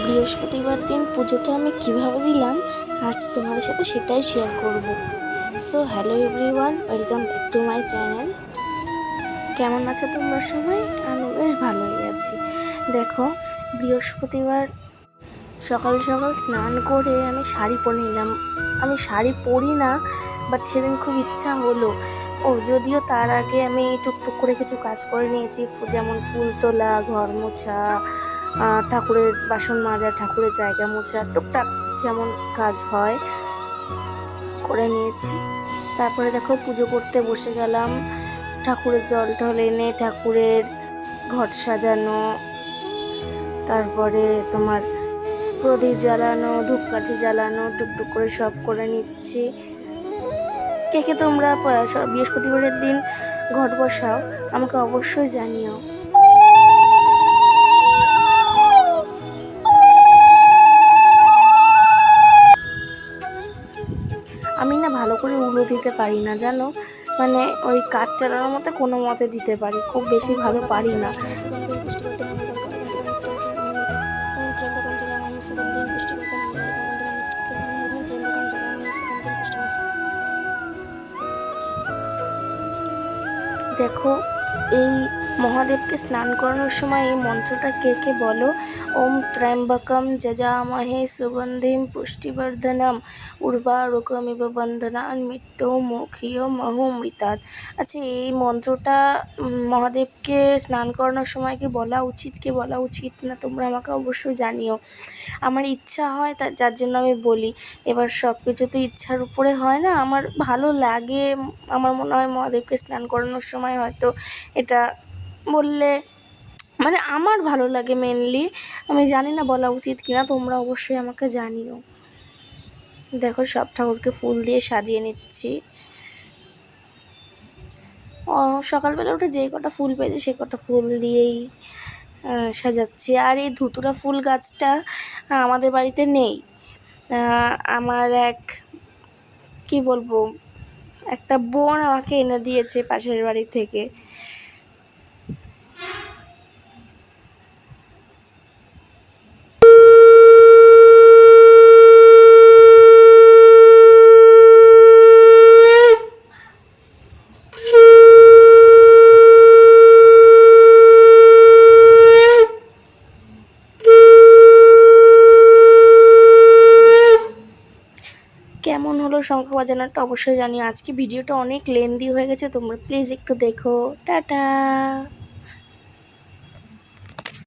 বৃহস্পতিবার দিন পুজোটা আমি কিভাবে দিলাম আজ তোমাদের সাথে সেটাই শেয়ার করব। So hello everyone, welcome back to my channel. কেমন আছো তোমরা সবাই? আমি বেশ ভালোই আছি। দেখো, বৃহস্পতিবার সকাল সকাল স্নান করে আমি শাড়ি পরে নিলাম। আমি শাড়ি পরি না, বাট সেদিন খুব ইচ্ছা হলো। যদিও তার আগে আমি টুকটুক করে কিছু কাজ করে নিয়েছি, যেমন ফুল তোলা, ঘর মোছা, ঠাকুরের বাসন মাজা, ঠাকুরের জায়গা মোছা, টুকটাক যেমন কাজ হয় করে নিয়েছি। তারপরে দেখো পুজো করতে বসে গেলাম। ঠাকুরের জল টল এনে ঠাকুরের ঘট সাজানো, তারপরে তোমার প্রদীপ জ্বালানো, ধূপকাঠি জ্বালানো, টুকটুক করে সব করে নিচ্ছি। কে কে তোমরা বৃহস্পতিবারের দিন ঘট বসাও আমাকে অবশ্যই জানিও। আমি না ভালো করে উলো দিতে পারি না, জানো, মানে ওই কাজ চালানোর মতো কোনো মতে দিতে পারি, খুব বেশি ভালো পারি না। দেখো, এই মহাদেবকে স্নান করানোর সময় এই মন্ত্রটা কে কে বলো? ওম ত্র্যম্বকম যজামহে সুগন্ধিম পুষ্টিবর্ধনম উর্বারুকমিব বন্ধনান মৃত্যুমুখীয় মহুমৃতাৎ। আচ্ছা, এই মন্ত্রটা মহাদেবকে স্নান করানোর সময় কি বলা উচিত, কি বলা উচিত না, তোমরা আমাকে অবশ্যই জানিও। আমার ইচ্ছা হয়, যার জন্য আমি বলি। এবার সব কিছু তো ইচ্ছার উপরে হয় না, আমার ভালো লাগে। আমার মনে হয় মহাদেবকে স্নান করানোর সময় হয়তো এটা বললে, মানে আমার ভালো লাগে মেনলি। আমি জানি না বলা উচিত কিনা, তোমরা অবশ্যই আমাকে জানিও। দেখো, সব ঠাকুরকে ফুল দিয়ে সাজিয়ে নিচ্ছি। সকালবেলা উঠে যে কটা ফুল পেয়েছি সে কটা ফুল দিয়েই সাজাচ্ছি। আর এই ধুতুরা ফুল গাছটা আমাদের বাড়িতে নেই। আমার কি বলবো, একটা বোন আমাকে এনে দিয়েছে পাশের বাড়ি থেকে। কেমন হলো শঙ্খ বাজানোটা অবশ্যই জানিও। আজকে ভিডিওটা অনেক লেন্দি হয়ে গেছে, তোমরা প্লিজ একটু দেখো। টাটা।